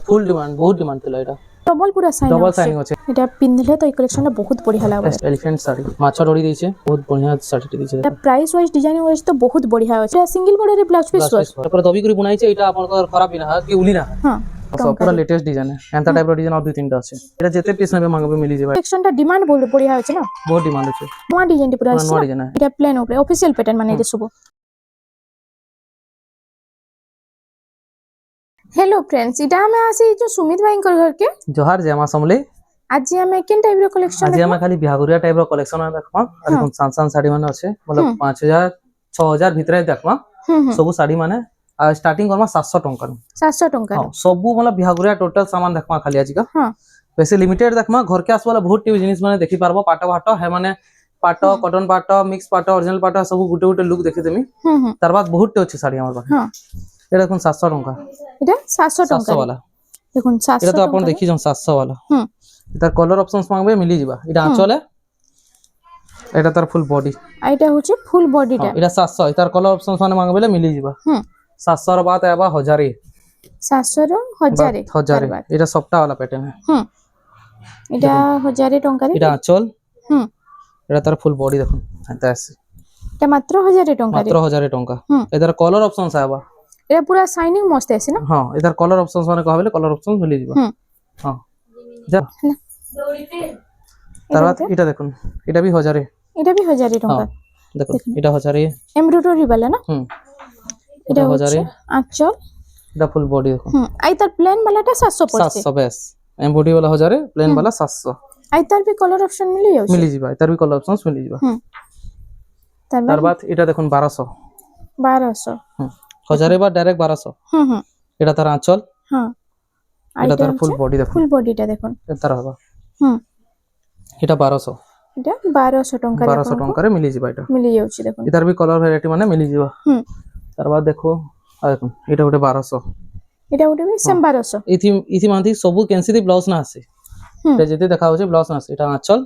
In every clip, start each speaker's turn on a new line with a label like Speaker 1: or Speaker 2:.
Speaker 1: ফুল demand বহুত demand ଥିଲା এটা
Speaker 2: ডবল পুরা
Speaker 1: ডবল সাইনিং আছে
Speaker 2: এটা পিনলে তো এই কালেকশনটা বহুত বঢ়িয়া লাগবে
Speaker 1: এলিফ্যান্ট শাড়ি মাছ ডরি দিয়েছে বহুত বঢ়িয়া শাড়িটি দিয়েছে
Speaker 2: এটা প্রাইস ওয়াইজ ডিজাইন ওয়াইজ তো বহুত বঢ়িয়া আছে সিঙ্গেল বর্ডারে ব্লাউজ পিস
Speaker 1: তারপরে দবি করে বুনাইছে এটা আপনাদের খারাপ না কি উলি না
Speaker 2: হ্যাঁ
Speaker 1: পুরা লেটেস্ট ডিজাইন এন্তা টাইপর ডিজাইন আর দুই তিনটা আছে এটা যেতে পিস নেবে মাগবে মিলি যাবে
Speaker 2: কালেকশনটা ডিমান্ড বঢ়িয়া আছে না
Speaker 1: বহুত ডিমান্ড আছে
Speaker 2: নয়া ডিজাইনটি পুরা আছে
Speaker 1: নয়া ডিজাইন
Speaker 2: এটা প্লেন উপরে অফিশিয়াল প্যাটার্ন মানে এটা সব हेलो फ्रेंड्स इटा हमें आसी जो सुमित भाई कर घर के
Speaker 1: जोहार जय मां समले
Speaker 2: आज हमें केन टाइप रो कलेक्शन
Speaker 1: आज हमें खाली बिहागुरिया टाइप रो कलेक्शन देखमा देखो सान साड़ी माने আছে मतलब 5000 6000 ভিতরে দেখमा सब साड़ी माने स्टार्टिंग करमा 700 टंका
Speaker 2: 700 टंका
Speaker 1: सब मतलब बिहागुरिया टोटल सामान देखमा खाली आज का
Speaker 2: हां
Speaker 1: वैसे लिमिटेड देखमा घर के आसवाला बहुत टी जिनिस माने देखि पारबो पाटो भाटो है माने पाटो कॉटन पाटो मिक्स पाटो ओरिजिनल पाटो सब गुटे गुटे लुक देखि देमी तार बाद बहुत टी अछि साड़ी हमर पास हां এটা দেখুন 700 টাকা
Speaker 2: এটা 700 টাকা
Speaker 1: 700 वाला
Speaker 2: দেখুন 700
Speaker 1: এটা তো আপন দেখি জন 700 वाला এটার কলার অপশনস মাগবে মিলি যাবা এটা আঁচলে এটা তার ফুল বডি
Speaker 2: এটা হচ্ছে ফুল বডিটা
Speaker 1: এটা 700 এটার কলার অপশনস মানে মাগবেলে মিলি যাবা 700 এর বাদ আবা 1000
Speaker 2: 700 র 1000
Speaker 1: এটা সফটা वाला প্যাটার্ন
Speaker 2: এটা 1000 টাকা
Speaker 1: এটা আঁচল এটা তার ফুল বডি দেখুন এটা আছে
Speaker 2: এটা মাত্র 1000 টাকা
Speaker 1: মাত্র 1000 টাকা এটার কলার অপশনস আবা
Speaker 2: এটা পুরা শাইনিং মস্ত আছে না
Speaker 1: हां इधर कलर ऑप्शंस माने कहबेले कलर ऑप्शंस मिली जीवा हां जा तरबाद এটা দেখুন এটা भी 1000
Speaker 2: এটা भी 1000 টাকা
Speaker 1: দেখুন এটা 1000
Speaker 2: এমব্রয়ডারি वाला না এটা 1000 আঁচল
Speaker 1: এটা ফুল বডি দেখুন
Speaker 2: আই তার প্লেন वालाটা 700 পড়ছে
Speaker 1: 700 বেস এমব্রয়ডারি वाला 1000 প্লেন वाला 700
Speaker 2: আই তার भी কলার অপশন মিলি যাচ্ছে
Speaker 1: মিলি जीवा তার भी কলার অপশনস মিলি जीवा तरबाद এটা দেখুন 1200
Speaker 2: 1200
Speaker 1: 1000 এর ডাইরেক্ট 1200 এটা তার আঁচল
Speaker 2: হ্যাঁ
Speaker 1: এটা তার ফুল বডি দেখুন
Speaker 2: ফুল বডিটা দেখুন
Speaker 1: এটা তার হবে এটা 1200
Speaker 2: এটা 1200 টাকা
Speaker 1: 1200 টাকারে মিলি যাবে এটা
Speaker 2: মিলি যাচ্ছে দেখুন
Speaker 1: এটার भी কলার ভ্যারাইটি মানে মিলি যাবে তারপর দেখো দেখুন এটা ওটা 1200
Speaker 2: এটা ওটা भी সেম 1200
Speaker 1: ইথি মানতি সবু ক্যান্সিদি ব্লাউজ না আছে এটা যেতে দেখা হচ্ছে ব্লাউজ না আছে এটা আঁচল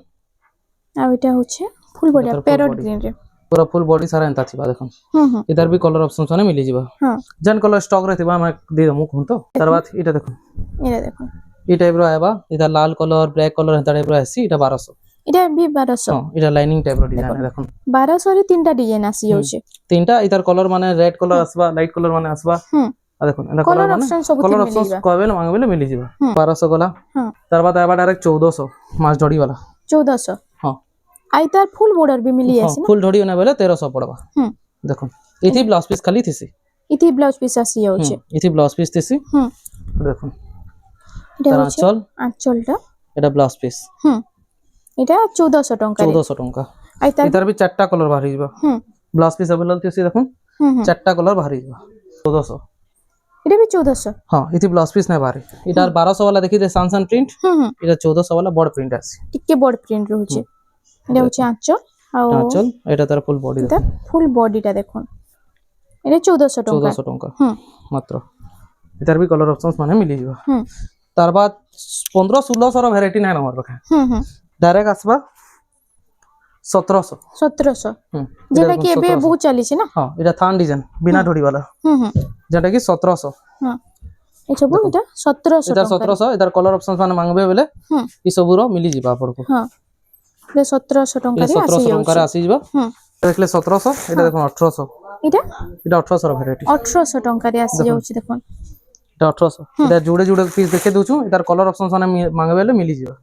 Speaker 2: আর এটা হচ্ছে ফুল বডি প্যারট গ্রিন রে
Speaker 1: पूरा फुल बॉडी सारा एंता छिबा देखो इधर भी कलर ऑप्शंस माने मिली जिबा हां जन कलर स्टॉक रहतिबा मैं दे दमु कहूं तो तार बाद इटा देखो ई टाइप रो आबा इधर लाल कलर ब्लैक कलर एंता टाइप रो आसी इटा 1200
Speaker 2: এটা भी 1200
Speaker 1: हां इटा लाइनिंग टाइप रो डिजाइन है देखो
Speaker 2: 1200 रे तीनটা ডিজাইন আসি যাচ্ছে
Speaker 1: তিনটা इधर कलर माने रेड कलर आसबा लाइट कलर माने आसबा आ देखो एंदा कलर माने कलर ऑप्शंस कहबेल मांगबेल मिली जिबा 1200 गला हां तार बाद आबा डायरेक्ट 1400 मास जड़ी वाला
Speaker 2: 1400
Speaker 1: हां
Speaker 2: आई तार फुल बॉर्डर भी मिली है
Speaker 1: फुल ढोडी होने बेले 1300 पड़बा देखो इथि ब्लाउज पीस खाली थिसी
Speaker 2: इथि ब्लाउज पीस आसी जाउछे
Speaker 1: इथि ब्लाउज पीस थिसी देखो
Speaker 2: এটা হচ্ছে আঁচলটা
Speaker 1: এটা ব্লাউজ পিস
Speaker 2: এটা 1400 টাকা
Speaker 1: 1400 টাকা
Speaker 2: আই তার
Speaker 1: এটার भी চারটা কালার বাহারি যাবে ব্লাউজ পিস अवेलेबल थिसी দেখুন চারটা কালার বাহারি যাবে 1400
Speaker 2: এটা भी 1400
Speaker 1: हां इथि ब्लाउज पीस নাই বাহারি এটার 1200 वाला দেখি দে সানসান প্রিন্ট এটা 1400 वाला বড় প্রিন্ট আছে
Speaker 2: টিকে বড় প্রিন্ট রয়েছে এটা হচ্ছে আঁচল
Speaker 1: আঁচল এটা তার ফুল বডি
Speaker 2: দেখুন ফুল বডিটা দেখুন এটা 1400 টাকা
Speaker 1: 1400 টাকা মাত্র এটার भी कलर ऑप्शंस মানে মিলি যাবে তার বাদ 15 1600 র ভ্যারাইটি নাই আমার পাখে ডাইরেক্ট আসবা 1700
Speaker 2: যেটা কি এবে বহুত চালিছে না
Speaker 1: হ্যাঁ এটা থান ডিজাইন বিনা ঢড়ি वाला যেটা কি 1700
Speaker 2: এটা বল এটা 1700
Speaker 1: এটা 1700 এটার কলার অপশনস মানে মাংবে বলে এই সবুর মিলি যাবে আপনাকে
Speaker 2: হ্যাঁ এটা 1700 টাকা রে আসি
Speaker 1: 1700 টাকা রে আসি যাবে দেখলে 1700 এটা দেখুন 1800
Speaker 2: এটা
Speaker 1: 1800 র ভ্যারাইটি
Speaker 2: 1800 টাকা রে আসি যাচ্ছে দেখুন
Speaker 1: এটা 1800 এটা জুড়ে জুড়ে পিস দেখে দউছু এটার কলার অপশনস মানে মাংবে বলে মিলি যাবে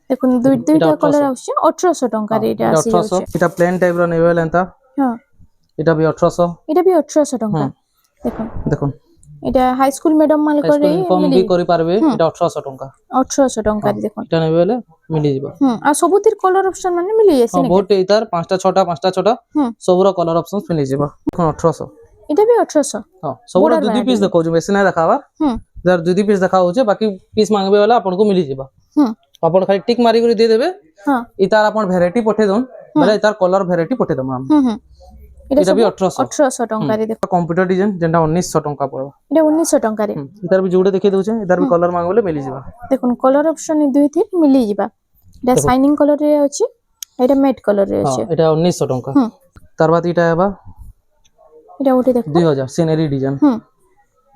Speaker 2: দেখুন দুইটা কালার আছে 1800 টাকা রে এটা আসি যাচ্ছে
Speaker 1: এটা প্লেন টাইপ র নেবেল এন্তা
Speaker 2: হ্যাঁ
Speaker 1: এটা भी 1800
Speaker 2: এটা भी 1800 টাকা দেখুন
Speaker 1: দেখুন
Speaker 2: এটা হাই স্কুল ম্যাডাম মাল করে
Speaker 1: মিলি করি পারবে এটা 1800 টাকা
Speaker 2: 1800 টাকা দেখুন
Speaker 1: এটা নেবে বলে মিলি যাবে
Speaker 2: আর সবুতির কলার অপশন মানে মিলি আছে নাকি
Speaker 1: বহুত এটার পাঁচটা ছটা সবুর কলার অপশনস মিলি যাবে এখন 1800
Speaker 2: এটা भी 1800
Speaker 1: हां সবুর দুই পিস দেখো যে বেশি না দেখাবা যার দুই পিস দেখা হচ্ছে বাকি পিস মাংবে वाला आपन को मिली যাবে আপন খালি টিক মারি করে দিয়ে দেবে ইতার আপন ভ্যারাইটি পঠে দন মানে ইতার কলার ভ্যারাইটি পঠে দম আমি এটা भी
Speaker 2: 1800 টাকা রে দেখো
Speaker 1: কম্পিউটার ডিজাইন যেটা 1900 টাকা পড়বে
Speaker 2: এটা 1900 টাকা রে
Speaker 1: ইতার भी জুড়ে দেখিয়ে দউছে ইতার भी কলার মাংবলে মিলি যাবে
Speaker 2: দেখুন কলার অপশন দুই থি মিলি যাবে এটা শাইনিং কলর রে আছে এটা ম্যাট কলর রে আছে
Speaker 1: এটা 1900 টাকা তার বাদ এটা আবা
Speaker 2: এটা ওটা দেখো
Speaker 1: 2000 সিনারি ডিজাইন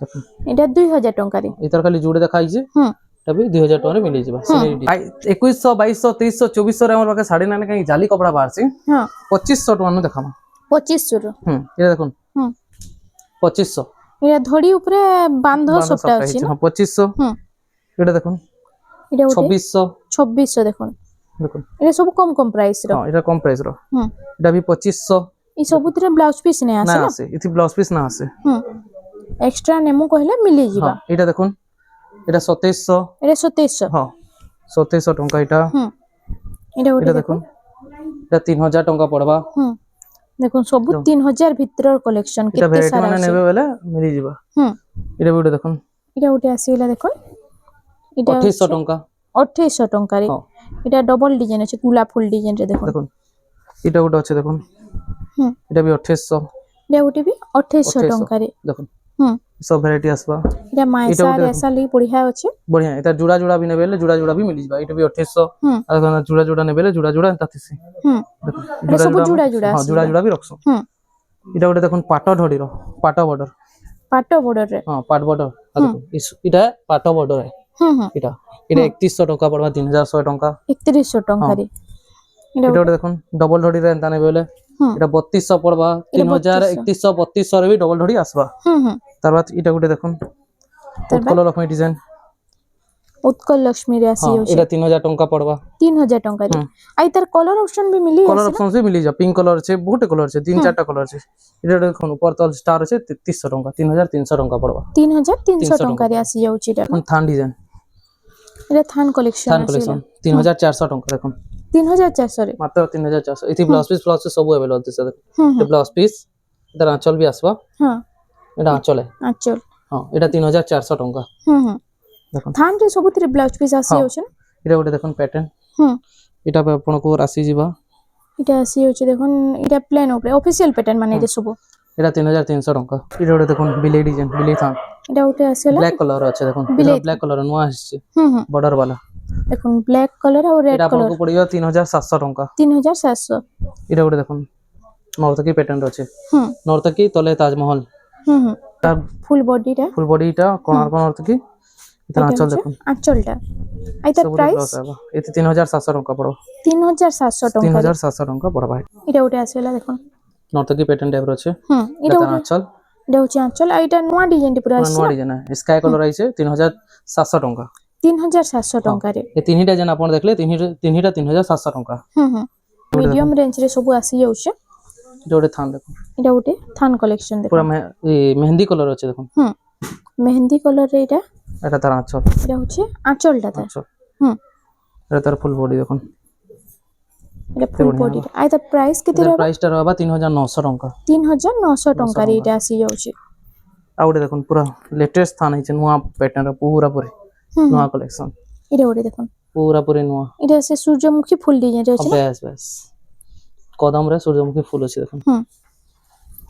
Speaker 1: দেখুন
Speaker 2: এটা 2000 টঙ্কা রে
Speaker 1: এটার খালি জুড়ে দেখা হইছে
Speaker 2: হুম
Speaker 1: এটা भी 2000 টাকা রে মিলিଯିবা 2100 2200 2300 2400 রে আমার পাখে শাড়ি নানে কাই জালি কপড়া বাড়ছে
Speaker 2: হ্যাঁ
Speaker 1: 2500 টাকা নু দেখামা
Speaker 2: 2500 র
Speaker 1: এটা দেখুন
Speaker 2: হুম
Speaker 1: 2500
Speaker 2: এটা ধড়ি উপরে বান্ধ সবটা আছে না
Speaker 1: 2500
Speaker 2: হুম
Speaker 1: এটা দেখুন
Speaker 2: এটা
Speaker 1: 2600
Speaker 2: 2600 দেখুন
Speaker 1: দেখুন
Speaker 2: এটা সব কম কম প্রাইস র
Speaker 1: হ্যাঁ এটা কম প্রাইস র
Speaker 2: হুম
Speaker 1: এটা भी 2500
Speaker 2: এই সবুতরে ব্লাউজ পিস নে
Speaker 1: না
Speaker 2: আছে না
Speaker 1: আছে ইতি ব্লাউজ পিস না আছে
Speaker 2: হুম এক্সট্রা নেমু কহিলে মিলি ଯିବା
Speaker 1: হ্যাঁ এটা দেখুন এটা 2700
Speaker 2: এটা 2700
Speaker 1: হ্যাঁ 2700 টাকা এটা
Speaker 2: হুম এটা
Speaker 1: এটা
Speaker 2: ওটা
Speaker 1: দেখুন এটা 3000 টাকা পড়বা
Speaker 2: হুম দেখুন সব 3000 ভিতরর কালেকশন
Speaker 1: এটা
Speaker 2: কেতে
Speaker 1: ভ্যারাইটি
Speaker 2: সারা
Speaker 1: মানে
Speaker 2: আছে
Speaker 1: নেবে বেলে মিলি ଯିবা
Speaker 2: হুম
Speaker 1: এটা ভিডিও দেখুন
Speaker 2: এটা ওটা আসিলা দেখুন এটা
Speaker 1: 2800 টাকা
Speaker 2: 2800 টঙ্কা রে
Speaker 1: হ্যাঁ
Speaker 2: এটা ডবল ডিজাইন আছে গোলাপ ফুল ডিজাইন রে দেখুন
Speaker 1: দেখুন এটা ওটা আছে দেখুন
Speaker 2: হুম
Speaker 1: এটা भी 2800
Speaker 2: এটা ওটা भी 2800 টঙ্কা রে
Speaker 1: দেখুন
Speaker 2: হুম
Speaker 1: সব ভ্যারাইটি আসবা
Speaker 2: এটা মাইসা
Speaker 1: এটা
Speaker 2: রেসা লি বঢ়িয়া আছে
Speaker 1: बढ़िया এটা জুড়া জুড়া भी নেবে জুড়া জুড়া भी मिली ଯିବା এটা भी 2800
Speaker 2: হুম
Speaker 1: আর জুড়া জুড়া নেবে জুড়া জুড়া তাতিছি
Speaker 2: হুম
Speaker 1: দেখুন
Speaker 2: এটা সব জুড়া জুড়া
Speaker 1: হ্যাঁ
Speaker 2: আছে
Speaker 1: জুড়া জুড়া भी ରଖସୁ
Speaker 2: হুম
Speaker 1: এটা ওটা দেখুন পাট ঢড়ির পাট বর্ডর
Speaker 2: পাট বর্ডর রে
Speaker 1: হ্যাঁ পাট বর্ডর দেখুন এটা পাট বর্ডর
Speaker 2: হুম হুম
Speaker 1: এটা এটা 3100 টাকা পড়বা 3100 টাকা
Speaker 2: 3100 টঙ্কা রে এটা
Speaker 1: এটা ওটা দেখুন ডবল ঢড়ির এন্তা নেবে বলে
Speaker 2: হুম
Speaker 1: এটা 3200 পড়বা 3000 3100 3200 রে भी ডবল ঢড়ি আসবা
Speaker 2: হুম হুম
Speaker 1: তারপর এটা ওটা দেখুন উৎকল লক্ষ্মী ডিজাইন
Speaker 2: উৎকল লক্ষ্মী রে আসি
Speaker 1: হ্যাঁ এটা 3000 টাকা পড়বা
Speaker 2: 3000 টঙ্কা রে আই তার কলর অপশন भी মিলি
Speaker 1: कलर ऑप्शन से मिली जा पिंक कलर আছে বহুত কলর আছে তিন চারটা কলর আছে এটা দেখুন উপর তল স্টার আছে 3300 টাকা 3300 টাকা পড়বা
Speaker 2: 3300 টঙ্কা রে আসি যাଉଛି এটা
Speaker 1: এখন থান ডিজাইন
Speaker 2: এটা থান কালেকশন
Speaker 1: থান
Speaker 2: আছে
Speaker 1: কালেকশন 3400 টাকা দেখুন
Speaker 2: 3400 রে
Speaker 1: মাত্র 3400 এটি ব্লাউজ পিস সব अवेलेबल আছে
Speaker 2: হুম
Speaker 1: এটা ব্লাউজ পিস এটা আঁচল भी আসবা
Speaker 2: হ্যাঁ
Speaker 1: এটা আঁচলে
Speaker 2: আচ্ছা
Speaker 1: হ্যাঁ এটা 3400 টাকা
Speaker 2: হুম হুম
Speaker 1: দেখুন
Speaker 2: থান রে ସବୁଥିରେ ব্লাউজ পিস আসি যাଉଛି না
Speaker 1: এটা ওটা দেখুন প্যাটার্ন
Speaker 2: হুম
Speaker 1: এটা আপনাকে রাশি ଯିବା
Speaker 2: এটা আসি যাচ্ছে দেখুন এটা প্লেন উপরে অফিশিয়াল প্যাটার্ন মানে এটা সব
Speaker 1: এটা 3300 টাকা এটা ওটা দেখুন বিলেই ডিজাইন বিলেই থান
Speaker 2: এটা উঠে আসলে
Speaker 1: ব্ল্যাক কালার আছে দেখুন এটা ব্ল্যাক কালার নয়া আসছে
Speaker 2: হুম হুম
Speaker 1: বর্ডর वाला
Speaker 2: দেখুন ব্ল্যাক কালার আর রেড
Speaker 1: এটা
Speaker 2: কালার
Speaker 1: আপনাকে পড়িবা 3700 টাকা
Speaker 2: 3700
Speaker 1: এটা ওটা দেখুন নর্তকী প্যাটার্ন আছে
Speaker 2: হুম
Speaker 1: নর্তকী তলে তাজমহল
Speaker 2: হুম হুম
Speaker 1: তার
Speaker 2: ফুল বডিটা
Speaker 1: ফুল বডিটা কোণার্ক নর্তকী এটা আঁচল দেখুন
Speaker 2: আঁচলটা আই তার প্রাইস
Speaker 1: এতে 3700 টাকা পড়ো
Speaker 2: 3700 টাকা
Speaker 1: 3700 টাকা পড়বা
Speaker 2: এটা উঠে আসলে দেখুন
Speaker 1: নর্তকী প্যাটার্ন টাইপর আছে
Speaker 2: হুম এটা
Speaker 1: এটা আঁচল
Speaker 2: এটা হচ্ছে আঁচল আর এটা নয়া ডিজাইনটা পুরো আসছে
Speaker 1: নয়া ডিজাইন স্কাই কালার আইছে 3700 টাকা
Speaker 2: 3700 টঙ্কা রে
Speaker 1: এই তিনটা যেন আপন দেখলে তিনটা 3700 টাকা
Speaker 2: হুম হুম মিডিয়াম রেঞ্জ রে সব আসি যাচ্ছে
Speaker 1: এটা ওটা থান দেখুন
Speaker 2: এটা উঠে থান কালেকশন দেখুন
Speaker 1: পুরো মেহেন্দি কালার আছে দেখুন
Speaker 2: হুম মেহেন্দি কালার রে এটা
Speaker 1: এটা তার আঁচল
Speaker 2: এটা হচ্ছে আঁচলটা তার
Speaker 1: আঁচল
Speaker 2: হুম
Speaker 1: এটা তার ফুল বডি দেখুন
Speaker 2: এটা ফুল বডি আই তার প্রাইস কেতে
Speaker 1: এটার
Speaker 2: रहबा
Speaker 1: প্রাইসটা রবা 3900 টাকা
Speaker 2: 3900 টঙ্কা রে এটা আসি যাচ্ছে
Speaker 1: ଆଉ ଗୋଟେ ଦେଖୁନ୍ ପୁରା ଲେଟେଷ୍ଟ ଥାନ ହେଇଛି ନୂଆ ପ୍ୟାଟର୍ନ ପୁରା ପୁରି ନୂଆ କଲେକ୍ସନ
Speaker 2: এটা ওটা দেখুন
Speaker 1: ପୁରା ପୁରି ନୂଆ
Speaker 2: এটা আছে সূর্যমুখী ফুল ডিজাইন রে আছে না
Speaker 1: ବେଶ ବେଶ କଦମରେ ସୂର୍ଯ୍ୟମୁଖୀ ফুল ଅଛି ଦେଖୁন
Speaker 2: হুম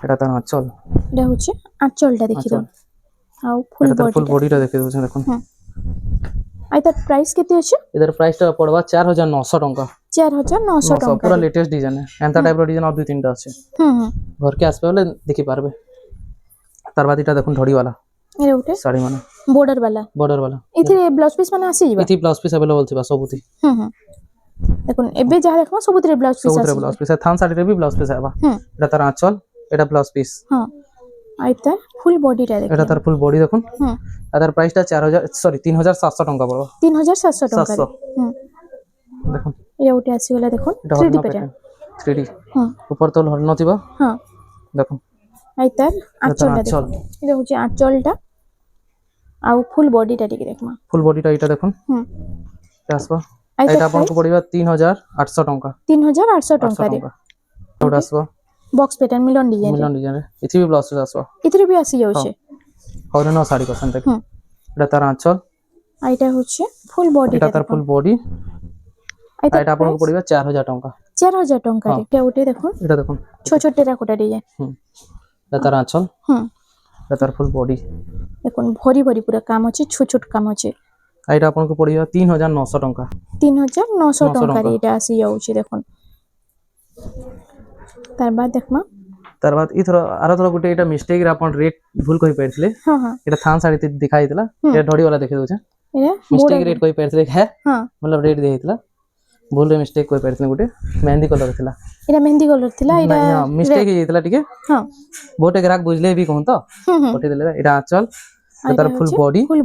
Speaker 1: এটা তার আঁচল
Speaker 2: এটা হচ্ছে আঁচলটা দেখি দাও আর ফুল
Speaker 1: এটা তার ফুল
Speaker 2: বডি
Speaker 1: বডিটা দেখি দেউছেন দেখুন
Speaker 2: আই তার প্রাইস কেতে আছে
Speaker 1: এটার প্রাইসটা পড়বা 4900 টাকা
Speaker 2: 4900 টঙ্কা
Speaker 1: পুরা লেটেস্ট ডিজাইন এন্তা টাইপর ডিজাইন আর দুই তিনটা আছে
Speaker 2: হুম হুম
Speaker 1: ঘরকে আসবে বলে দেখি পারবে তার বাদ এটা দেখুন ধড়ি वाला
Speaker 2: এটা ওটা
Speaker 1: শাড়ি মানে
Speaker 2: বর্ডার वाला
Speaker 1: বর্ডার वाला
Speaker 2: এথিরে ব্লাউজ পিস মানে আসি যাবা
Speaker 1: এটি ব্লাউজ পিস अवेलेबल থিবা ସବୁতি
Speaker 2: হুম হুম দেখুন এবে যাহা দেখবা ସବୁଥିରେ ব্লাউজ পিস
Speaker 1: ସବୁଥିରେ
Speaker 2: আসি
Speaker 1: ବ୍ଲାଉଜ ପିସ୍ ଥାନ ଶାଢୀରେ ବି ବ୍ଲାଉଜ ପିସ୍ ଆଇବା
Speaker 2: হুম
Speaker 1: এটা তার আঁচল এটা ব্লাউজ পিস
Speaker 2: হ্যাঁ আই তার ফুল বডিটা দেখি
Speaker 1: এটা তার ফুল বডি দেখুন
Speaker 2: হুম
Speaker 1: আর তার প্রাইসটা 3700 টাকা পড়বে
Speaker 2: 3700 টঙ্কা
Speaker 1: 700
Speaker 2: হুম
Speaker 1: দেখুন
Speaker 2: এটা ওটা আসি গলা দেখুন
Speaker 1: এটা
Speaker 2: 3D
Speaker 1: horn
Speaker 2: pattern
Speaker 1: pattern 3D
Speaker 2: হুম
Speaker 1: উপর তল হর্ন থিবা
Speaker 2: হ্যাঁ
Speaker 1: দেখুন
Speaker 2: আই তার আঁচলটা
Speaker 1: আঁচল।
Speaker 2: দেখুন এটা হচ্ছে আঁচলটা আর ফুল বডিটা টিকে দেখমা
Speaker 1: ফুল বডিটা এটা দেখুন
Speaker 2: হুম
Speaker 1: এটা আসবা
Speaker 2: আই
Speaker 1: এটা
Speaker 2: তার
Speaker 1: আপনাকে পড়িবা 3800 টাকা
Speaker 2: 3800 টঙ্কা রে
Speaker 1: ওটা আসবা
Speaker 2: বক্স প্যাটার্ন মিলন ডিজাইন
Speaker 1: মিলন ডিজাইন এটি ବି ব্লাউজ পিস আসবা
Speaker 2: এথিরে ବି আসি যাচ্ছে
Speaker 1: হরেন শাড়ি পছন্দ দেখুন
Speaker 2: হুম
Speaker 1: এটা তার আঁচল
Speaker 2: আর এটা হচ্ছে ফুল বডিটা
Speaker 1: এটা তার ফুল বডি
Speaker 2: আই তার
Speaker 1: এটা আপনাকে পড়িবা 4000 টাকা
Speaker 2: 4000 টঙ্কা রে এটা ওটা দেখুন
Speaker 1: এটা দেখুন
Speaker 2: ছোট ছোট টেরাকোটা ডিজাইন
Speaker 1: হুম এটা তার আঁচল
Speaker 2: হুম
Speaker 1: এটা তার ফুল বডি
Speaker 2: দেখুন ভরি ভরি পুরা কাম আছে ছোট ছোট কাম আছে
Speaker 1: আর এটা আপনাকে পড়িবা 3900 টাকা
Speaker 2: 3900 টঙ্কা রে এটা আসি যাচ্ছে দেখুন তার বাদ দেখমা
Speaker 1: तार बाद इथर आरो थोड़ा गुटे एटा मिस्टेक रे अपन रेट भूल कहि परथिले
Speaker 2: हां हां
Speaker 1: एटा थान साड़ी दिखाई दिला ए ढोडी वाला देखि दोछे
Speaker 2: एटा
Speaker 1: मिस्टेक रेट कहि परथिले है
Speaker 2: हां
Speaker 1: मतलब रेट देहितला भूल रे मिस्टेक कहि परथिले गुटे मेहंदी कलर थिला
Speaker 2: एटा मेहंदी कलर थिला एटा
Speaker 1: हां मिस्टेक हे जेतला टिके
Speaker 2: हां
Speaker 1: बोटे ग्राहक बुझले भी कहूं तो कोठी देले एटा आंचल तार फुल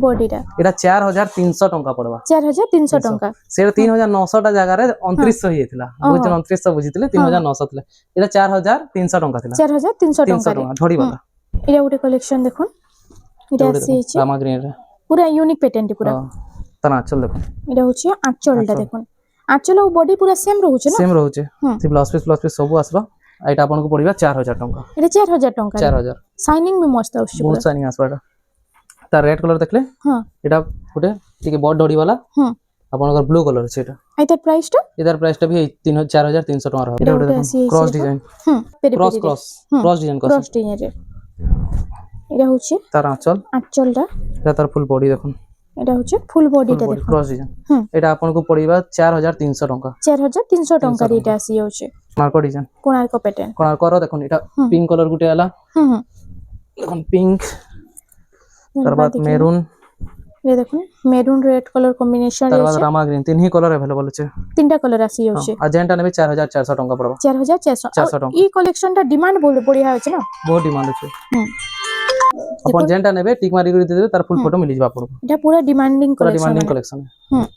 Speaker 1: बॉडी
Speaker 2: टा
Speaker 1: एटा 4300 टंका पड़बा
Speaker 2: 4300 टंका
Speaker 1: से 3900 टा जगह रे 2900 ही थिला बुझ 2900 बुझितले 3900 थिला एटा 4300 टंका थिला
Speaker 2: 4300 टंका रे
Speaker 1: ढोडी वाला
Speaker 2: एटा गुटे कलेक्शन देखुन एटा से
Speaker 1: रामा ग्रीन रे
Speaker 2: पूरा यूनिक पैटर्न पूरा
Speaker 1: तना चल देखो
Speaker 2: एटा होची आंचलटा देखुन आंचल और बॉडी पूरा सेम रहउचे ना
Speaker 1: सेम रहउचे से ब्लाउज पीस सब आसबा एटा आपन को पड़िबा 4000 टंका
Speaker 2: एटा 4000 टंका
Speaker 1: 4000
Speaker 2: शाइनिंग भी मस्त आउछ
Speaker 1: बहुत शाइनिंग आसबाटा तार रेड कलर देखले
Speaker 2: हां
Speaker 1: एटा गुटे टिके बड डोडी वाला आपन को ब्लू कलर छै एटा
Speaker 2: आइतर प्राइस टा
Speaker 1: इधर प्राइस टा भी 4300 टका रह एटा गुटे क्रॉस डिजाइन क्रॉस डिजाइन
Speaker 2: रे एटा होची
Speaker 1: तार आंचलटा एटा तार फुल बॉडी देखुन
Speaker 2: एटा होची फुल बॉडी टा देखो
Speaker 1: क्रॉस डिजाइन एटा आपन को पड़िबा 4300 टंका
Speaker 2: 4300 टंका रे एटा आसी होची
Speaker 1: मार्को डिजाइन
Speaker 2: कोणार्क पैटर्न
Speaker 1: कोणार्क रो देखुन एटा पिंक कलर गुटे आला देखुन पिंक तार बाद मेरून
Speaker 2: ये देखुन मेरून रेड कलर कॉम्बिनेशन
Speaker 1: तार बाद रामा ग्रीन तीन ही कलर अवेलेबल छै
Speaker 2: तीनटा कलर आसी होची
Speaker 1: अजेंटा नेबे 4400 टंका पड़बा
Speaker 2: 4400 टंका ई कलेक्शन टा डिमांड बहुत बढ़िया होची ना
Speaker 1: बहुत डिमांड छै अपन जेंटा नेबे टिक मारी करी देबे तार फुल फोटो मिलि जाबा आपको
Speaker 2: एटा पूरा डिमांडिंग
Speaker 1: कलेक्शन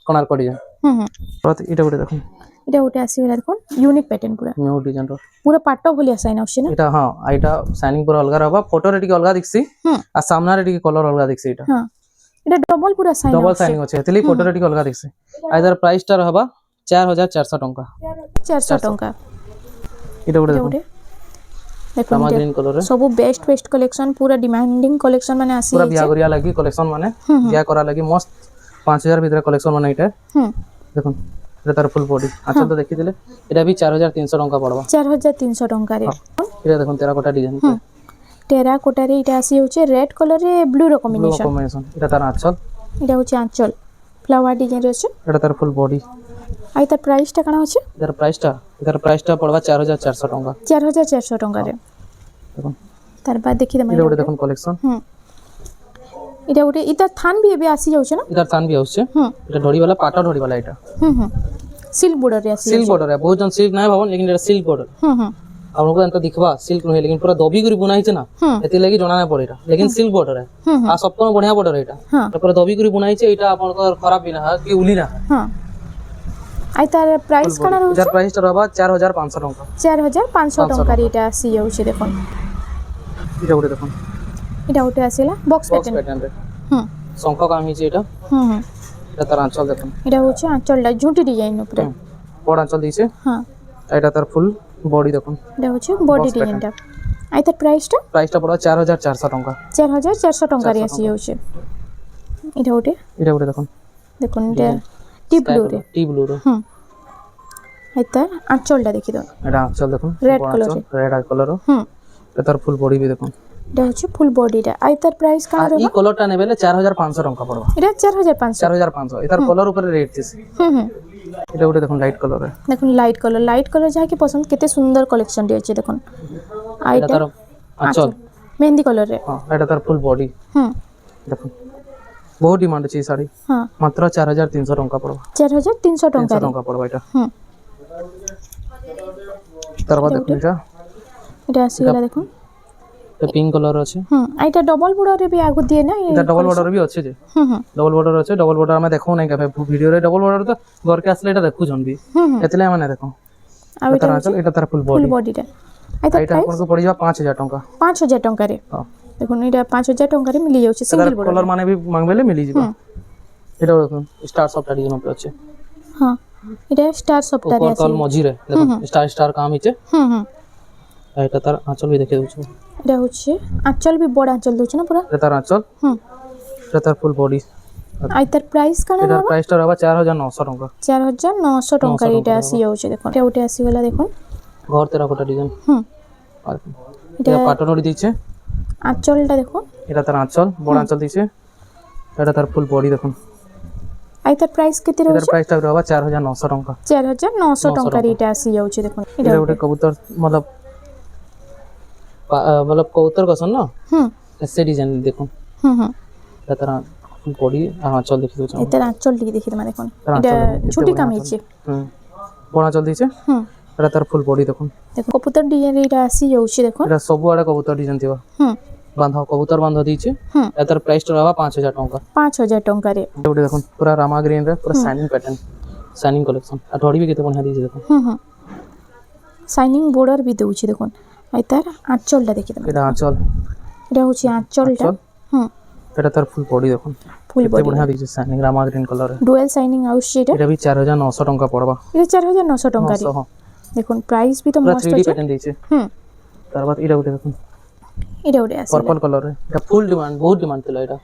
Speaker 1: कोणार्क डिजाइन परत इटा गुटे देखुन
Speaker 2: एटा उठे आसी वाला देखो यूनिक पैटर्न
Speaker 1: न्यू डिजाइन रो
Speaker 2: पूरा पाटो भलिया साइन आछी ना
Speaker 1: एटा हां आइटा शाइनिंग पूरा अलग रहबा फोटो रे टिके अलग दिखसी आ सामना रे टिके कलर अलग दिखसी एटा
Speaker 2: हां एटा डबल पूरा साइन
Speaker 1: डबल शाइनिंग अछि एतली फोटो रे टिके अलग दिखसी आइदर प्राइस टा रहबा 4400 टंका
Speaker 2: 400 टंका
Speaker 1: एटा गुटे देखो
Speaker 2: देखो
Speaker 1: ग्रीन कलर रे
Speaker 2: सब बेस्ट कलेक्शन पूरा डिमांडिंग कलेक्शन माने आसी
Speaker 1: पूरा बियागरिया लागि कलेक्शन माने बिया करा लागि मस्त 5000 भीतर कलेक्शन माने एटा देखो एटा तार फुल बॉडी अच्छा तो देखि देले एटा भी 4300 टंका पड़बा
Speaker 2: 4300 टंका रे
Speaker 1: एटा देखो तेरा कोटा डिजाइन
Speaker 2: टेरा कोटा रे एटा आसी होचे रेड कलर रे ब्लू रो
Speaker 1: कॉम्बिनेशन एटा तार आंचल
Speaker 2: एटा होचे आंचल फ्लावर डिजाइन रे होचे
Speaker 1: एटा तार फुल बॉडी
Speaker 2: आइ तार प्राइस टा कना होचे
Speaker 1: इधर प्राइस टा पड़बा 4400 टंका
Speaker 2: 4400 टंका रे
Speaker 1: देखो
Speaker 2: तार बाद देखि दम
Speaker 1: एटा देखो कलेक्शन
Speaker 2: एटा उठे इधर थान भी आसी जाउछे ना
Speaker 1: इधर थान भी आउछे एटा ढोडी वाला पाटा ढोडी वाला एटा
Speaker 2: सिल्क बॉर्डर रे आसी
Speaker 1: सिल्क बॉर्डर है बहुत जन सिल्क नै भावन लेकिन एटा सिल्क बॉर्डर हमको एंत दिखबा सिल्क नै लेकिन पूरा दबी करी बुनाई छै ना एते लागि जणा नै पड़ेटा लेकिन सिल्क बॉर्डर है आ सबको बढ़िया बॉर्डर है एटा तो पूरा दबी करी बुनाई छै एटा आपन को खराब भी ना है कि उली ना
Speaker 2: हां आइ तार प्राइस कना रहउछे
Speaker 1: इधर प्राइस रहबा 4500 टंका
Speaker 2: 4500 टंका रे एटा आसी जाउछे देखन एटा उठे आसीला बॉक्स पैटर्न
Speaker 1: रे शंख काम ही छै एटा एटा तार आंचल देखन
Speaker 2: एटा होचे आंचल ला झुंटी डिजाइन ऊपर
Speaker 1: बड़ आंचल दिसे
Speaker 2: हां
Speaker 1: एटा तार फुल बॉडी देखन
Speaker 2: एटा होचे बॉडी डिजाइन टा आइ तार प्राइस टा
Speaker 1: पड़ा 4400 टंका
Speaker 2: 4400 टंका रे आसी जाउछे एटा उठे
Speaker 1: देखन
Speaker 2: एटा टी ब्लू रे आइ तार आंचल टा देखि दो
Speaker 1: एटा आंचल देखन रेड कलर एटा तार फुल बॉडी भी देखन
Speaker 2: एटा होचे फुल बॉडी टा आइ तार प्राइस का
Speaker 1: ई कलर टा नेबेले 4500 टंका पड़बा
Speaker 2: एटा 4500
Speaker 1: एतार कलर ऊपर रेट थिस एटा उठे देखन लाइट कलर है
Speaker 2: देखन लाइट कलर जाके पसंद केते सुंदर कलेक्शन रे अछि देखन
Speaker 1: आइटा तार आंचल
Speaker 2: मेहंदी कलर रे
Speaker 1: हां एटा तार फुल बॉडी देखन बहुत डिमांड अछि साड़ी
Speaker 2: हां
Speaker 1: मात्र 4300 टंका पड़बा
Speaker 2: 4300 टंका
Speaker 1: पड़बा एटा तार बाद देखन
Speaker 2: एटा आसीला देखन
Speaker 1: ए पिंक कलर अछि
Speaker 2: आइटा डबल बॉर्डर रे भी आगु दिए ना
Speaker 1: एटा डबल बॉर्डर भी अछि जे डबल बॉर्डर अछि डबल बॉर्डर में देखौ नै के वीडियो रे डबल बॉर्डर तो घर के असले एटा देखु जन भी एतले माने देखो आ एटा आंचल एटा तार फुल बॉडी टा आइटा अपन को पड़ी जा 5000 टंका
Speaker 2: 5000 टंका रे हां देखो एटा 5000 टंका रे मिली जाउछ सिंगल बॉर्डर
Speaker 1: कलर माने भी मांगबेले मिली जिबा एटा देखो स्टार सॉफ्ट डिजाइन पे अछि
Speaker 2: हां एटा स्टार सॉफ्ट रे
Speaker 1: अछि मजी रे देखो स्टार काम हिचे एटा तार आंचल भी देखे दउछ
Speaker 2: एटा होचे आंचल भी बड़ा आंचल दउछ ना पूरा
Speaker 1: एटा तार आंचल एटा तार फुल बॉडी
Speaker 2: आइ तार प्राइस कना
Speaker 1: एटा प्राइस टा रहबा 4900 टंका
Speaker 2: 4900 टंका एटा आसी जाउछ देखो एटा उठे आसी गला देखो
Speaker 1: घर तेरा कोटा डिजाइन एटा पाटन ओडी दिछे
Speaker 2: आंचल टा देखो
Speaker 1: एटा तार आंचल बड़ा आंचल दिछे एटा तार फुल बॉडी देखो
Speaker 2: आइ तार प्राइस केते रहउछ
Speaker 1: एटा प्राइस टा रहबा 4900 टंका
Speaker 2: 4900 टंका एटा आसी जाउछ देखो
Speaker 1: एटा उठे कबूतर मतलब मतलब कबूतर कसन ना
Speaker 2: হুম
Speaker 1: ऐसे डिजाइन देखो
Speaker 2: হুম হুম
Speaker 1: এটা তারা বডি আঁচল দেখি দেছো
Speaker 2: এটার আঁচল টিকে দেখি তোমার দেখুন
Speaker 1: তার
Speaker 2: এটা
Speaker 1: আঁচল দেখুন, কেতে
Speaker 2: ছুটি
Speaker 1: বড়
Speaker 2: কামিছে
Speaker 1: হুম বড় আঁচল দিছে
Speaker 2: হুম
Speaker 1: এটা তার ফুল বডি দেখুন
Speaker 2: দেখুন কবুতর ডিজাইন এটা আসি যাଉଛି দেখুন
Speaker 1: এটা ସବୁ আড়ে কবুতর ডিজাইন থিবা
Speaker 2: হুম
Speaker 1: বাঁধ কবুতর বাঁধ দিছে
Speaker 2: হুম
Speaker 1: এটার প্রাইস টা রহবা 5000 টাকা
Speaker 2: 5000 ଟଙ୍କାରେ
Speaker 1: ଗୋଟେ ଦେଖୁন ପୁରା ରାମା ଗ୍ରୀନ ରେ ପୁରା ସାଇନିଂ ପ୍ୟାଟର୍ନ ସାଇନିଂ କଲେକ୍ସନ ଆଉ ଧଡ଼ି ବି କେତେ ବଢିଆ ଦେଇଛି ଦେଖୁন
Speaker 2: হুম হুম সাইনিং বর্ডার ବି ଦଉଛି দেখুন আর তার আঁচলটা দেখি তোমার
Speaker 1: এটা আঁচল
Speaker 2: এটা হচ্ছে আঁচলটা
Speaker 1: আঁচল
Speaker 2: হুম
Speaker 1: এটা তার ফুল বডি দেখুন
Speaker 2: ফুল
Speaker 1: কেতে
Speaker 2: বডি
Speaker 1: বঢ়িয়া ଦେଇଛି ସାଇନିଂ ରାମା ଗ୍ରୀନ କଲର
Speaker 2: ডুয়েল সাইনিং আউছে এটা
Speaker 1: এটা ବି 4900 ଟଙ୍କା ପଡବା
Speaker 2: এটা 4900 ଟଙ୍କାରେ
Speaker 1: 900
Speaker 2: দেখুন প্রাইস भी তো
Speaker 1: পুরা
Speaker 2: মস্ত
Speaker 1: 3D
Speaker 2: আছে
Speaker 1: প্যাটার্ন ଦେଇছে
Speaker 2: হুম
Speaker 1: তার বাদ এটা ଗୋଟେ দেখুন
Speaker 2: এটা ওটা আছে
Speaker 1: पर्पल कलर रे এটা ফুল ডিমান্ড বহুত ডিমান্ড ଥିଲା এটা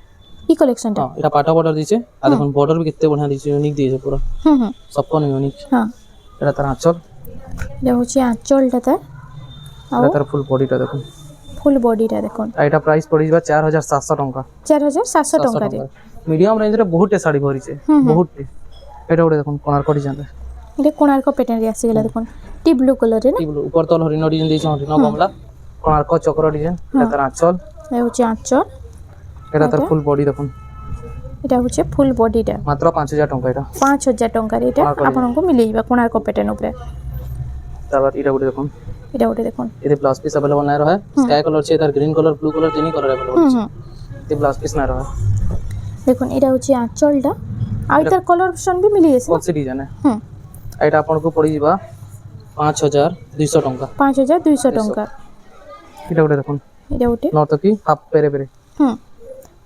Speaker 2: ই কালেকশনটা
Speaker 1: हां এটা পাটা বর্ডার দিছে আর দেখুন বর্ডার भी কেতে বঢ়িয়া দিছে ইউনিক দিছে পুরা
Speaker 2: হুম হুম
Speaker 1: সবকন ইউনিক
Speaker 2: হ্যাঁ
Speaker 1: এটা তার আঁচল
Speaker 2: এটা হচ্ছে আঁচলটা তার
Speaker 1: এটা তার ফুল বডিটা দেখুন
Speaker 2: ফুল বডিটা দেখুন
Speaker 1: আর এটা প্রাইস পড়িবা 4700 ଟଙ୍କା
Speaker 2: 4700 ଟଙ୍କାରେ
Speaker 1: মিডিয়াম রেঞ্জ রে বহুত শাড়ি ভরিছে বহুত এটা ওটা দেখুন কোনার্ক ডিজাইন রে
Speaker 2: এটা কোଣାର୍କ প্যাটার্নরে ଆସିଗଲା দেখুন টি ব্লু কলরে না
Speaker 1: উপর তল হরিণ ডিজাইন দিছে হরিণ কমলা কোনার্ক চক্র ডিজাইন এটা তার আঁচল
Speaker 2: এটা হচ্ছে আঁচল
Speaker 1: এটা তার ফুল বডি দেখুন
Speaker 2: এটা হচ্ছে ফুল বডিটা
Speaker 1: মাত্র 5000 ଟଙ୍କା এটা
Speaker 2: 5000 ଟଙ୍କାରେ এটা ଆପଣଙ୍କୁ ମିଳିଯିବ କୋଣାର୍କ ପ୍ୟାଟର୍ନ ଉପରେ
Speaker 1: তারপর এটা ওটা দেখুন
Speaker 2: এটা ওটা দেখুন
Speaker 1: এতে ব্লাউজ পিস अवेलेबल নাই রহে স্কাই কালার আছে তার গ্রিন কালার ব্লু কালার তিনই কালার अवेलेबल আছে এতে ব্লাউজ পিস নাই রহে
Speaker 2: দেখুন এটা হচ্ছে আঁচলটা আর এটার কালার অপশন भी মিলি আছে
Speaker 1: কলসি ডিজাইন
Speaker 2: হুম
Speaker 1: এটা আপনাকে পড়ি যাবা 5200 ଟଙ୍କା
Speaker 2: 5200 ଟଙ୍କା
Speaker 1: এটা ওটা দেখুন
Speaker 2: এটা ওটা
Speaker 1: নর্তকি হাফ পেরে পেরে
Speaker 2: হুম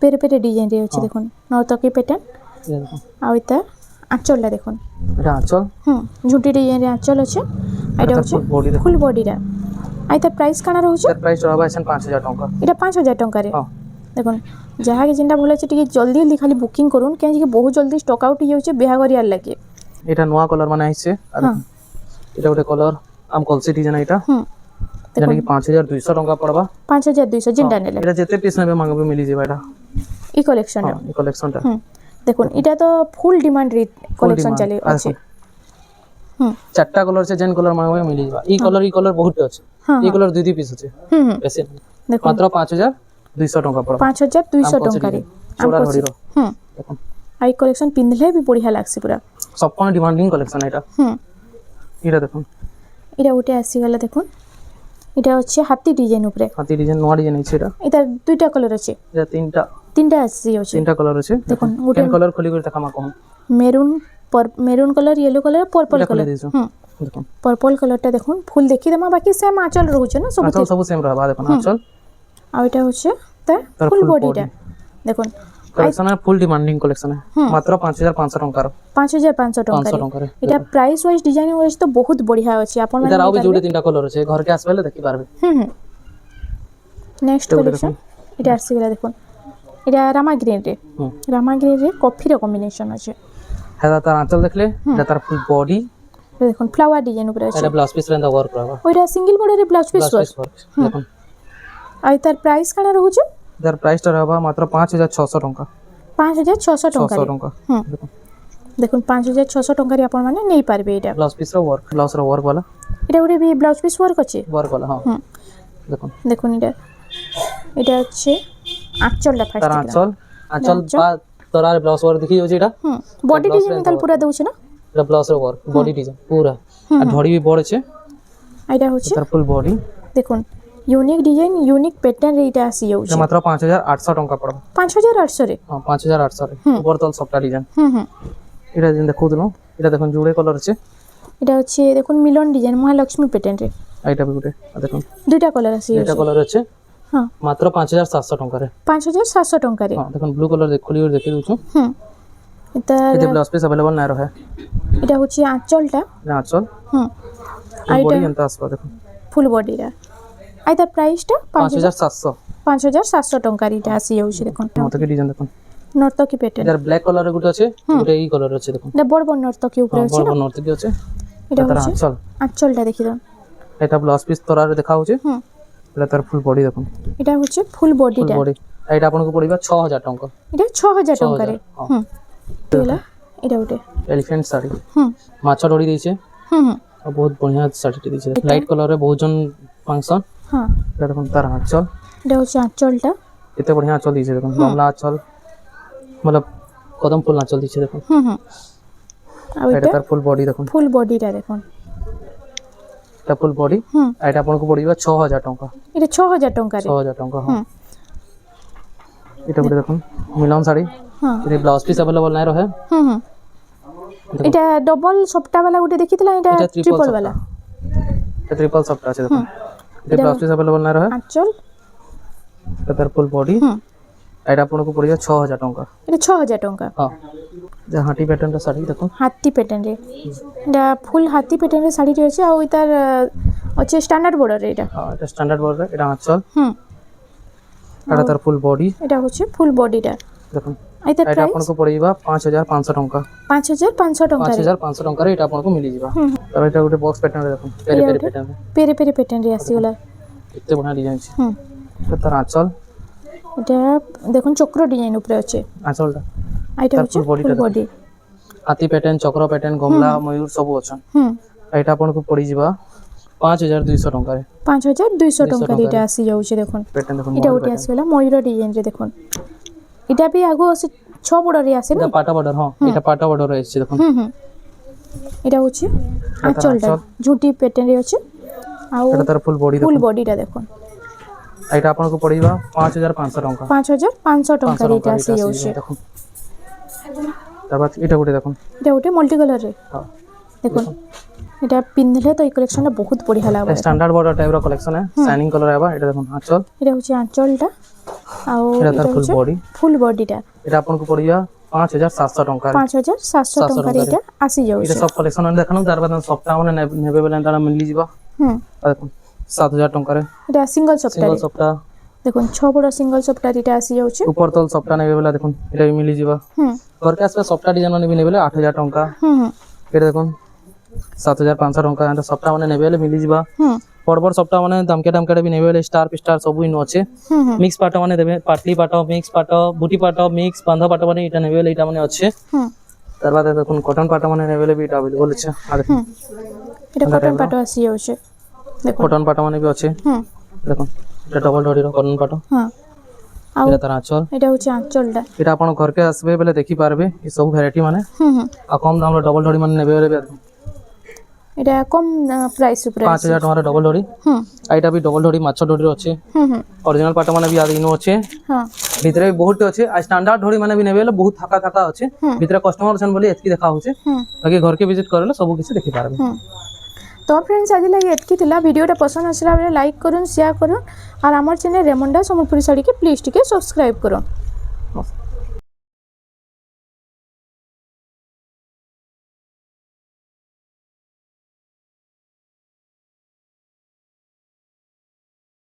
Speaker 2: পেরে পেরে ডিজাইন রে আছে দেখুন নর্তকি প্যাটার্ন
Speaker 1: এটা দেখুন
Speaker 2: আর এটা আঁচলটা দেখুন
Speaker 1: এটা আঁচল
Speaker 2: হুম ঝুটি ডিজাইন রে আঁচল আছে এটা হচ্ছে
Speaker 1: বডি দেখুন
Speaker 2: ফুল বডিটা আর এটার প্রাইস কানা রହୁଛି
Speaker 1: তার প্রাইস রহবা 5000 ଟଙ୍କା
Speaker 2: এটা 5000 ଟଙ୍କାରେ
Speaker 1: ହଁ
Speaker 2: দেখুন ଯାହାକି ଯେନ୍ଟା ଭଲ ଅଛି ଟିକେ ଜଲ୍ଦି ଜଲ୍ଦି ଖାଲି ବୁକିଂ କରୁନ୍ କାହିଁକି ବହୁତ ଜଲ୍ଦି ଷ୍ଟକ୍ ଆଉଟ୍ ହେଇଯାଉଛି ବିହାଘରିଆର ଲାଗି
Speaker 1: এটা নোয়া কালার মানে আইছে আর
Speaker 2: হ্যাঁ
Speaker 1: এটা ଗୋଟେ কলর আম কলসি ডিজাইন এটা
Speaker 2: হুম
Speaker 1: জানি কি 5200 ଟଙ୍କା পড়বা
Speaker 2: 5200 যেটা নেলে
Speaker 1: এটা যেতে পিস নেবে মাগবে মিলি যাবে এটা
Speaker 2: ই কালেকশন
Speaker 1: এই কালেকশনটা
Speaker 2: হুম দেখুন এটা তো ফুল ডিমান্ড রে কালেকশন চালি আছে হুম
Speaker 1: চারটা কলর আছে যেন কলর মাগবে মিলি যাবে এই কলর বহুত আছে
Speaker 2: হ্যাঁ
Speaker 1: এই কলর দুই দুই পিস আছে
Speaker 2: হুম হুম
Speaker 1: বেশি
Speaker 2: দেখুন
Speaker 1: মাত্র 5200 ଟଙ୍କା পড়বা
Speaker 2: 5200 ଟଙ୍କାରେ
Speaker 1: চোড়া ধরির
Speaker 2: হুম
Speaker 1: দেখুন
Speaker 2: আই কালেকশন পিনলে भी বঢ়িয়া লাগছে পুরা
Speaker 1: সবকন ডিমান্ডিং কালেকশন এটা
Speaker 2: হুম
Speaker 1: এটা দেখুন
Speaker 2: এটা ওটা আসিগলা দেখুন এটা হচ্ছে হাতি ডিজাইন উপরে
Speaker 1: হাতি ডিজাইন নোয়া ডিজাইন আছে এটা
Speaker 2: এটা দুইটা কালার আছে
Speaker 1: এটা
Speaker 2: তিনটা আসি আছে
Speaker 1: তিনটা কলর আছে
Speaker 2: দেখুন
Speaker 1: কোন কলর খুলি করে দেখা মা কোন
Speaker 2: maroon maroon colour yellow colour purple
Speaker 1: এটা খুলে
Speaker 2: কলর
Speaker 1: দিছো
Speaker 2: হুম
Speaker 1: দেখুন
Speaker 2: পর্পল কলরটা দেখুন ফুল দেখি দেমা বাকি সেম আঁচল রହୁছে না সব
Speaker 1: আঁচল সব সেম রহবা দেখুন আঁচল
Speaker 2: আর এটা হচ্ছে তার
Speaker 1: তার
Speaker 2: ফুল
Speaker 1: full
Speaker 2: বডিটা দেখুন
Speaker 1: কালেকশন ফুল ডিমান্ডিং কালেকশন মাত্র 5500 ଟଙ୍କାର
Speaker 2: 5500 ଟଙ୍କାରେ
Speaker 1: 500 ଟଙ୍କାରେ
Speaker 2: এটা প্রাইস ওয়াইজ ডিজাইন ওয়াইজ তো বহুত বঢ়িয়া আছে আপন মানে
Speaker 1: এটার আও বি জুড়ে তিনটা কলর আছে ঘরকে আসবেলে দেখি পারবে
Speaker 2: হুম হুম নেক্সট কালেকশন এটা আসিগলা দেখুন এটা রামা গ্রিন রে
Speaker 1: হুম
Speaker 2: রামা গ্রিন রে কফির কম্বিনেশন আছে
Speaker 1: হ্যাঁ তার আঁচল দেখলে এটা তার ফুল বডি
Speaker 2: এটা দেখুন ফ্লাওয়ার ডিজাইন উপরে আছে
Speaker 1: এটা ব্লাউজ পিস রেন্দা ওয়ার্ক করবা
Speaker 2: ওইটা সিঙ্গেল বর্ডারে blouse piece
Speaker 1: blouse
Speaker 2: work
Speaker 1: piece work দেখুন
Speaker 2: আর তার প্রাইস কানা রହୁছে
Speaker 1: যার প্রাইসটা রহবা মাত্র 5600 ଟଙ୍କା
Speaker 2: 5600 ଟଙ୍କାରେ
Speaker 1: 600 ଟଙ୍କା
Speaker 2: হুম
Speaker 1: দেখুন
Speaker 2: দেখুন 5600 ଟଙ୍କାରେ ଆପଣ ମାନେ ନେଇ ପାରିବେ এটা
Speaker 1: ব্লাউজ পিস র ওয়ার্ক ব্লাউজ র ওয়ার্ক वाला
Speaker 2: এটা ଗୋଟେ ବି ব্লাউজ পিস ওয়ার্ক আছে
Speaker 1: ওয়ার্ক वाला হ্যাঁ
Speaker 2: হুম
Speaker 1: দেখুন
Speaker 2: দেখুন এটা হচ্ছে আঁচলটা
Speaker 1: তার
Speaker 2: ফার্স্ট
Speaker 1: আঁচল বা তোরার ব্লাউজ ওয়ার্ক দেখি যাচ্ছে এটা
Speaker 2: হুম বডি ডিজাইন তাহলে পুরা দেউছে না
Speaker 1: এটা ব্লাউজ র ওয়ার্ক বডি ডিজাইন পুরা আর ধড়ি भी বড় আছে
Speaker 2: এটা হচ্ছে
Speaker 1: তার ফুল বডি
Speaker 2: দেখুন ইউনিক ডিজাইন ইউনিক প্যাটার্ন এইটা আসি
Speaker 1: এটা
Speaker 2: যাচ্ছে
Speaker 1: মাত্র 5800 ଟଙ୍କା পড়বা
Speaker 2: 5800 রে
Speaker 1: হ্যাঁ 5800 রে উপর তল সবটা ডিজাইন
Speaker 2: হুম হুম
Speaker 1: এটা যেন দেখো দিনো এটা দেখুন জুড়ে কলর আছে
Speaker 2: এটা হচ্ছে দেখুন মিলন ডিজাইন মহালক্ষ্মী প্যাটার্ন রে
Speaker 1: এইটা বি গুটে দেখুন
Speaker 2: দুইটা কালার আসি
Speaker 1: এটা কলর আছে
Speaker 2: হ্যাঁ
Speaker 1: মাত্র 5700 ଟଙ୍କାରେ
Speaker 2: 5700 ଟଙ୍କାରେ
Speaker 1: হ্যাঁ দেখুন ব্লু কলর খুলি করে দেখি দিছো
Speaker 2: হুম এটা
Speaker 1: এতে ব্লাউজ পিস अवेलेबल না রহে
Speaker 2: এটা হচ্ছে আঁচলটা
Speaker 1: না আঁচল
Speaker 2: হুম আর
Speaker 1: বডি
Speaker 2: এটা
Speaker 1: এন্তা আসবা দেখুন
Speaker 2: ফুল বডিটা আর তার প্রাইসটা
Speaker 1: 5700
Speaker 2: 5700 ଟଙ୍କାରେ এটা আসি যাচ্ছে দেখুন
Speaker 1: মতকে ডিজাইন দেখুন
Speaker 2: নর্তকী প্যাটার্ন
Speaker 1: যার ব্ল্যাক কলর গুটে আছে গুটে এই কলর আছে দেখুন
Speaker 2: এটা বড় বড় নর্তকী উপরে আছে
Speaker 1: বড়
Speaker 2: না
Speaker 1: নর্তকি আছে
Speaker 2: এটা
Speaker 1: তার
Speaker 2: হচ্ছে
Speaker 1: আঁচল
Speaker 2: আঁচলটা দেখি দাও
Speaker 1: এটা ব্লাউজ পিস তোরারে দেখা হচ্ছে
Speaker 2: হুম
Speaker 1: এটা তার ফুল বডি দেখুন
Speaker 2: এটা হচ্ছে ফুল
Speaker 1: ফুল
Speaker 2: বডিটা
Speaker 1: বডি এটা আপনাকে পড়িবা 6000 ଟଙ୍କା
Speaker 2: এটা 6000 ଟଙ୍କାରେ
Speaker 1: ହଁ।
Speaker 2: হুম এগুলা এটা ওটা
Speaker 1: এলিফ্যান্ট শাড়ি
Speaker 2: হুম
Speaker 1: মাছ ডড়ি দিয়েছে
Speaker 2: হুম হুম
Speaker 1: আর বহুত বঢ়িয়া শাড়িটি দিয়েছে লাইট কলরে বহুজন ফাংশন
Speaker 2: হ্যাঁ
Speaker 1: এটা দেখুন তার আঁচল,
Speaker 2: এটা হচ্ছে আঁচলটা।
Speaker 1: এতে বড়িয়া আঁচল দিয়েছে দেখুন, কমলা আঁচল मतलब কদম ফুল আঁচল দিয়েছে দেখুন।
Speaker 2: আর
Speaker 1: এটা
Speaker 2: এটা
Speaker 1: তার ফুল বডি দেখুন,
Speaker 2: ফুল বডিটা দেখুন।
Speaker 1: এটা ফুল বডি। এটা ଆପଣଙ୍କୁ ପଡ଼ିବ 6000 ଟଙ୍କା।
Speaker 2: এটা 6000 ଟଙ୍କାରେ।
Speaker 1: 6000 ଟଙ୍କା ହଁ। এটা ଗୋଟେ দেখুন মিলন শাড়ি,
Speaker 2: হ্যাঁ
Speaker 1: এতে ব্লাউজ পিস अवेलेबल নাই রহে।
Speaker 2: এটা ডবল সপটা वाला গুটে দেখিতলা, এটা ট্রিপল वाला।
Speaker 1: এটা ট্রিপল সফট আছে দেখুন, এতে ব্লাউজ পিস अवेलेबल নাই রহে।
Speaker 2: আঁচল,
Speaker 1: এটা তার ফুল বডি। এটা ଆପଣଙ୍କୁ ପଡ଼ିବ 6000 ଟଙ୍କା।
Speaker 2: এটা 6000 ଟଙ୍କା।
Speaker 1: ହଁ যে হাতি প্যাটার্নটা শাড়ি দেখুন,
Speaker 2: হাতি প্যাটার্নরে, এটা ফুল হাতি প্যাটার্নরে শাড়িটি আছে। আর তার আছে স্ট্যান্ডার্ড বর্ডার এটা।
Speaker 1: হ্যাঁ এটা স্ট্যান্ডার্ড বর্ডার, এটা আঁচল,
Speaker 2: হুম
Speaker 1: এটা তার ফুল বডি
Speaker 2: এটা হচ্ছে ফুল বডিটা
Speaker 1: দেখুন।
Speaker 2: এইটার
Speaker 1: এটা
Speaker 2: প্রাইস
Speaker 1: ଆପଣଙ୍କୁ ପଡ଼ିବ 5500 ଟଙ୍କା।
Speaker 2: 5500 ଟଙ୍କାରେ।
Speaker 1: 5500 ଟଙ୍କାରେ এটা ଆପଣଙ୍କୁ ମିଳିଯିବ। ତାର এটা ଗୋଟେ ବକ୍ସ ପ୍ୟାଟର୍ନରେ ଦେଖୁন, ପେରି ପେରି ପ୍ୟାଟର୍ନରେ
Speaker 2: পেরে পেরে প্যাটার্নরে আসিগলা।
Speaker 1: ଏତେ ବଢ଼ିଆ ଡିଜାଇନ ଅଛି।
Speaker 2: হুম
Speaker 1: এটা তার আঁচল,
Speaker 2: এটা দেখুন চক্র ডিজাইন উপরে আছে।
Speaker 1: আঁচলটা
Speaker 2: আর এটা হচ্ছে ফুল বডি।
Speaker 1: হাতি প্যাଟর্ন, চক্র প্যাଟর্ন, গমলা, ময়ূর ସବୁ ଅଛନ୍। এটা ଆପଣଙ୍କୁ ପଡ଼ିଯିବ 5200 ଟଙ୍କାରେ।
Speaker 2: 5200 ଟଙ୍କାରେ এটা আসি যাଉଛି দেখুন।
Speaker 1: প্যাଟর্ন দেখুন,
Speaker 2: এটা ওটি আসিগলা ময়ূর ডিজাইনরে দেখুন। এটা বি আগো আছে 6 বর্ডারে আছে না।
Speaker 1: এটা পাটা বর্ডার, হ্যাঁ এটা পাটা বর্ডার আছে দেখুন।
Speaker 2: এটা হচ্ছে আঁচলটা ঝুটি প্যাটার্নরে আছে। আর
Speaker 1: এটা তার ফুল বডি
Speaker 2: ফুল
Speaker 1: দেখুন।
Speaker 2: বডিটা দেখুন।
Speaker 1: এটা ଆପଣଙ୍କୁ ପଡ଼ିବ 5500 ଟଙ୍କା।
Speaker 2: 5500 ଟଙ୍କାରେ এটা আসি যাଉଛି
Speaker 1: দেখুন। তারপর এটা ଗୋଟେ দেখুন,
Speaker 2: এটা ওটি মাল্টি কালারে দেখুন। এটা পিনলে তো এই কালেকশনটা বহুত বঢ়িয়া লাগবে।
Speaker 1: স্ট্যান্ডার্ড বর্ডার টাইপর কালেকশন है, শাইনিং কালার আইবা। এটা দেখুন আঁচল,
Speaker 2: এটা হচ্ছে আঁচলটা। আর
Speaker 1: এটা
Speaker 2: এটা
Speaker 1: তার ফুল
Speaker 2: হচ্ছে
Speaker 1: বডি।
Speaker 2: ফুল বডিটা।
Speaker 1: এটা ଆପଣଙ୍କୁ ପଡ଼ିବ 5700 ଟଙ୍କାରେ।
Speaker 2: 5700 ଟଙ୍କାରେ এটা আসি
Speaker 1: এটা
Speaker 2: যাଉଛି।
Speaker 1: সব কালেকশন দেখানো, তার বাদ সপ্তাহ মানে নেবে বেলে এটা মিলিଯିବ। দেখুন 7000 ଟଙ୍କାରେ
Speaker 2: এটা সিঙ্গল সফটারে
Speaker 1: সিঙ্গল সপ্তাহ
Speaker 2: দেখুন 6 বড় সিঙ্গল সফটার এটা আসি যাଉଛି।
Speaker 1: উপর তল সপ্তাহ নেবে বেলে দেখুন এটা ବି মিলিଯିବ। ঘরকে আসবে সপ্তাহ ডিজাইন মানে নেবে বেলে 8000 ଟଙ୍କା। এটা দেখুন 7500 ଟଙ୍କା। এটা সপ্তাহ মানে নেবে বেলে মিলিଯିବ। বড় বড় সপ্তাহ মানে দামকে ବି নেবে বেলে স্টার পিস্টার সবই ইনো আছে। মিক্স পাট মানে দেবে, পাটলি পাট, মিক্স পাট, বুটি পাট, মিক্স বাঁধা পাট মানে এটা নেবে বেলে এটা মানে আছে। তার বাদে দেখুন কটন পাট মানে নেবে বেলে ବି এটা अवेलेबल আছে। আর দেখুন
Speaker 2: এটা কটন পাট আসি যাଉଛି দেখুন।
Speaker 1: কটন পাট মানে ବି আছে দেখুন। এটা ডবল ডরির কটন পাট।
Speaker 2: হ্যাঁ আর
Speaker 1: এটা তার আঁচল।
Speaker 2: এটা হচ্ছে আঁচলটা।
Speaker 1: এটা ଆପଣ ঘরকে আসবে বেলে দেখি পারবে এই সব ভ্যারাইটি মানে। আর কম দামরে ডবল ডরি মানে নেবে বেলে
Speaker 2: এটা কম প্রাইস উপরে
Speaker 1: 5000 ଟଙ୍କାର ଡବଲ ଡୋରି। ଏଇଟା ବି ଡବଲ ଡୋରି ମାଛ ଡୋରିର ଅଛି। ଅରିଜିନାଲ ପାଟ ମାନେ ବି ଆଦି ଇନୁ ଅଛି। ଭିତରେ ବି ବହୁତ ଅଛି। ଆଉ ଷ୍ଟାଣ୍ଡାର୍ଡ ଡୋରି ମାନେ ବି ନେବେ ହେଲେ ବହୁତ ଥାକା ଥାକା ଅଛି। ଭିତରେ କଷ୍ଟମର ଅଛନ୍ ବୋଲି ଏତିକି ଦେଖା ହଉଛି। ବାକି ଘରକେ ভিজিট করলে ସବୁ কিছু দেখি পারবে।
Speaker 2: তো ফ্রেন্ডস আজ লাগে এতকি ଥିଲା। ভিডিওটা পছন্দ আসলা বেলে লাইক করুন, শেয়ার করুন। আর আমার চ্যানেল রেমন্ডা সম্বলপুরি শাড়ি কে প্লিজ টিকে সবস্ক্রাইব করুন।